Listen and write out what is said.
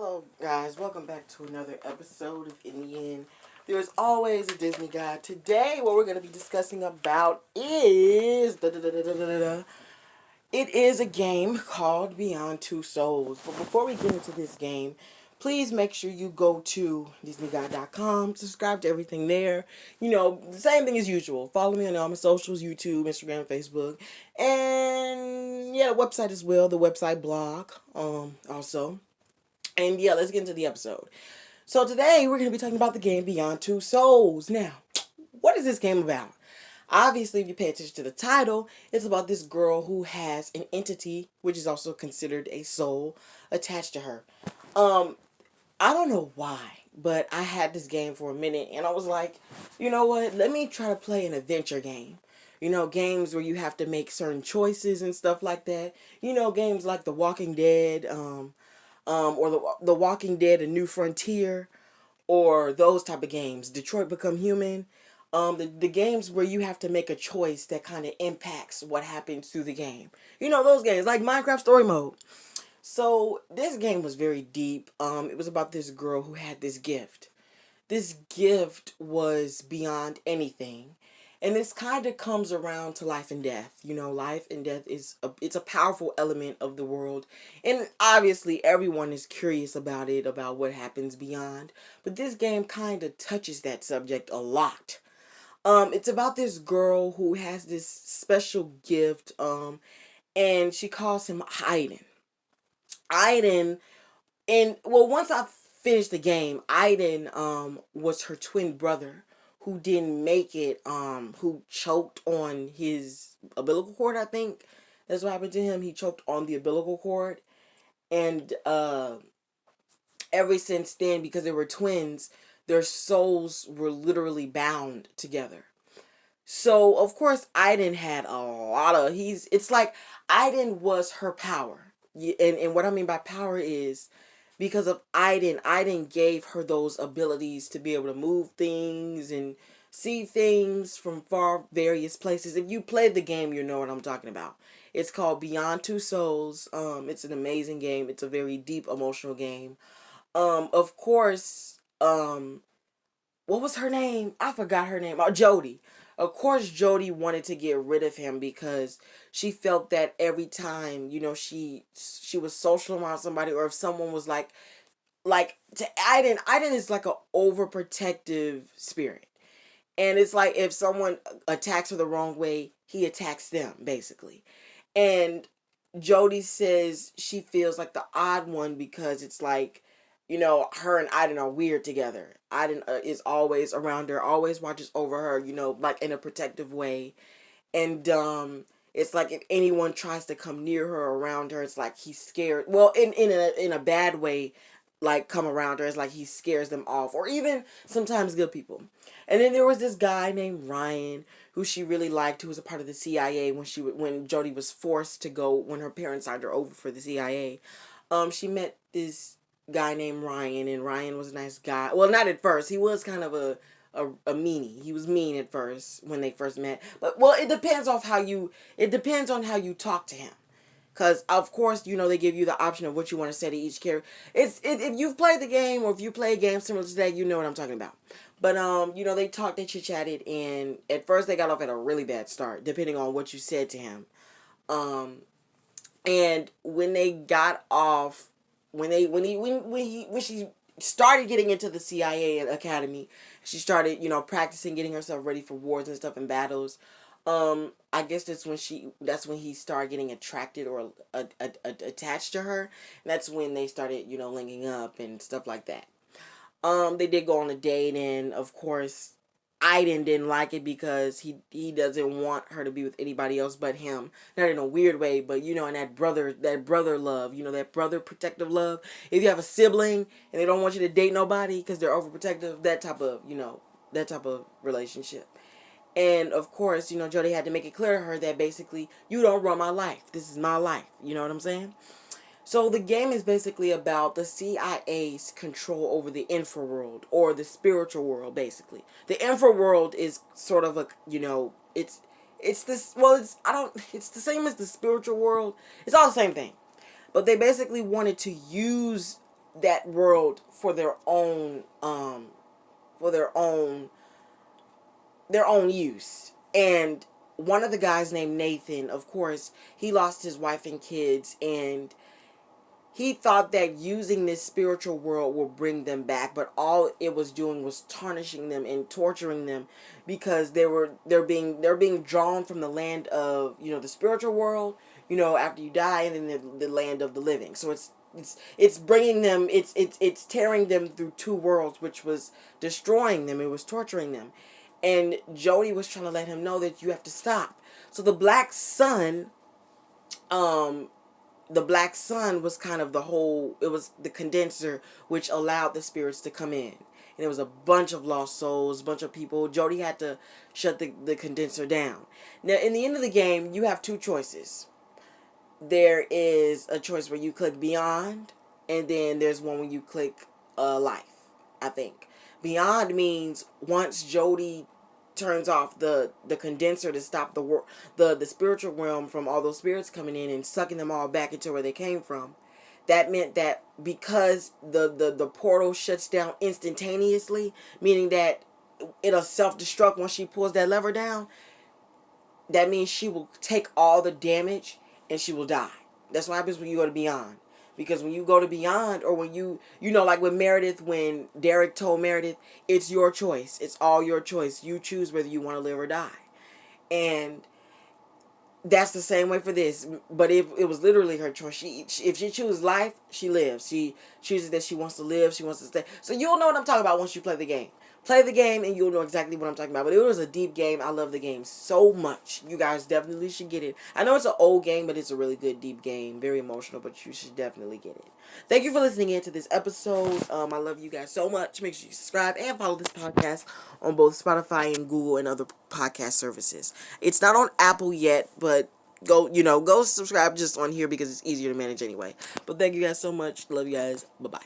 Hello guys, welcome back to another episode of In the End. There's always a Disney guy. Today what we're going to be discussing about is it is a game called Beyond Two Souls. But before we get into this game, please make sure you go to DisneyGuy.com, subscribe to everything there. You know, the same thing as usual. Follow me on all my socials, YouTube, Instagram, Facebook, and yeah, the website as well, the website blog, also. And yeah, let's get into the episode. So today we're going to be talking about the game Beyond Two Souls. Now, what is this game about? Obviously, if you pay attention to the title, it's about this girl who has an entity, which is also considered a soul, attached to her. Um, I don't know why, but I had this game for a minute and I was like, you know what? Let me try to play an adventure game. You know, games where you have to make certain choices and stuff like that. You know, games like The Walking Dead, or the Walking Dead: A New Frontier, or those type of games. Detroit Become Human. The games where you have to make a choice that kind of impacts what happens through the game. You know, those games like Minecraft Story Mode. So this game was very deep. It was about this girl who had this gift. This gift was beyond anything. And this kind of comes around to life and death. You know, life and death it's a powerful element of the world. And obviously everyone is curious about it, about what happens beyond. But this game kind of touches that subject a lot. It's about this girl who has this special gift, and she calls him Aiden. Aiden, and well, once I finished the game, Aiden was her twin brother who didn't make it, who choked on his umbilical cord, I think. That's what happened to him. He choked on the umbilical cord. And ever since then, because they were twins, their souls were literally bound together. So of course Aiden had a lot of it's like Aiden was her power. And what I mean by power is because of Aiden gave her those abilities to be able to move things and see things from far various places. If you played the game, you know what I'm talking about. It's called Beyond Two Souls. It's an amazing game. It's a very deep emotional game. Of course, what was her name? I forgot her name. Oh, Jody. Of course, Jody wanted to get rid of him because she felt that every time, you know, she was social around somebody, or if someone was like to Aiden is like a overprotective spirit. And it's like if someone attacks her the wrong way, he attacks them basically. And Jody says she feels like the odd one because it's like, you know, her and Aiden are weird together. Aiden is always around her, always watches over her, you know, like in a protective way. And it's like if anyone tries to come near her or around her, it's like he's scared. Well, in a bad way, like come around her, it's like he scares them off, or even sometimes good people. And then there was this guy named Ryan who she really liked, who was a part of the CIA when Jody was forced to go when her parents signed her over for the CIA. She met this guy named Ryan, and Ryan was a nice guy. Well, not at first. He was kind of a meanie. He was mean at first when they first met. But well, it depends on how you talk to him. Cause of course, you know, they give you the option of what you want to say to each character. If you've played the game, or if you play a game similar to that, you know what I'm talking about. But you know, they talked, they chit chatted, and at first they got off at a really bad start, depending on what you said to him. Um, and when they got off, when she started getting into the CIA academy, she started, you know, practicing, getting herself ready for wars and stuff and battles. I guess that's when he started getting attracted or attached to her. And that's when they started, you know, linking up and stuff like that. They did go on a date, and of course, Aiden didn't like it because he doesn't want her to be with anybody else but him. Not in a weird way, but you know, in that brother love, you know, that brother protective love. If you have a sibling and they don't want you to date nobody because they're overprotective, that type of relationship. And of course, you know, Jody had to make it clear to her that basically, you don't run my life. This is my life. You know what I'm saying? So the game is basically about the CIA's control over the infraworld, or the spiritual world, basically. The infraworld is sort of a, you know, it's this, well, it's the same as the spiritual world. It's all the same thing. But they basically wanted to use that world for for their own use. And one of the guys named Nathan, of course, he lost his wife and kids, and he thought that using this spiritual world will bring them back, but all it was doing was tarnishing them and torturing them, because they're being drawn from the land of, the spiritual world, after you die, and then the land of the living. So it's bringing them, it's tearing them through two worlds, which was destroying them. It was torturing them. And Jody was trying to let him know that you have to stop. So um the black sun was kind of it was the condenser which allowed the spirits to come in. And it was a bunch of lost souls, a bunch of people. Jody had to shut the condenser down. Now, in the end of the game, you have two choices. There is a choice where you click beyond, and then there's one where you click life, I think. Beyond means once Jody turns off the condenser to stop the spiritual realm from all those spirits coming in and sucking them all back into where they came from. That meant that because the portal shuts down instantaneously, meaning that it'll self-destruct once she pulls that lever down, that means she will take all the damage and she will die. That's what happens when you go to beyond. Because when you go to beyond, or when like with Meredith, when Derek told Meredith, it's your choice. It's all your choice. You choose whether you want to live or die. And that's the same way for this. But it was literally her choice. If she chooses life, she lives. She chooses that she wants to live. She wants to stay. So you'll know what I'm talking about once you play the game. Play the game and you'll know exactly what I'm talking about. But it was a deep game. I love the game so much. You guys definitely should get it. I know it's an old game, but it's a really good deep game. Very emotional, but you should definitely get it. Thank you for listening in to this episode. I love you guys so much. Make sure you subscribe and follow this podcast on both Spotify and Google and other podcast services. It's not on Apple yet, but go subscribe just on here because it's easier to manage anyway. But thank you guys so much. Love you guys. Bye-bye.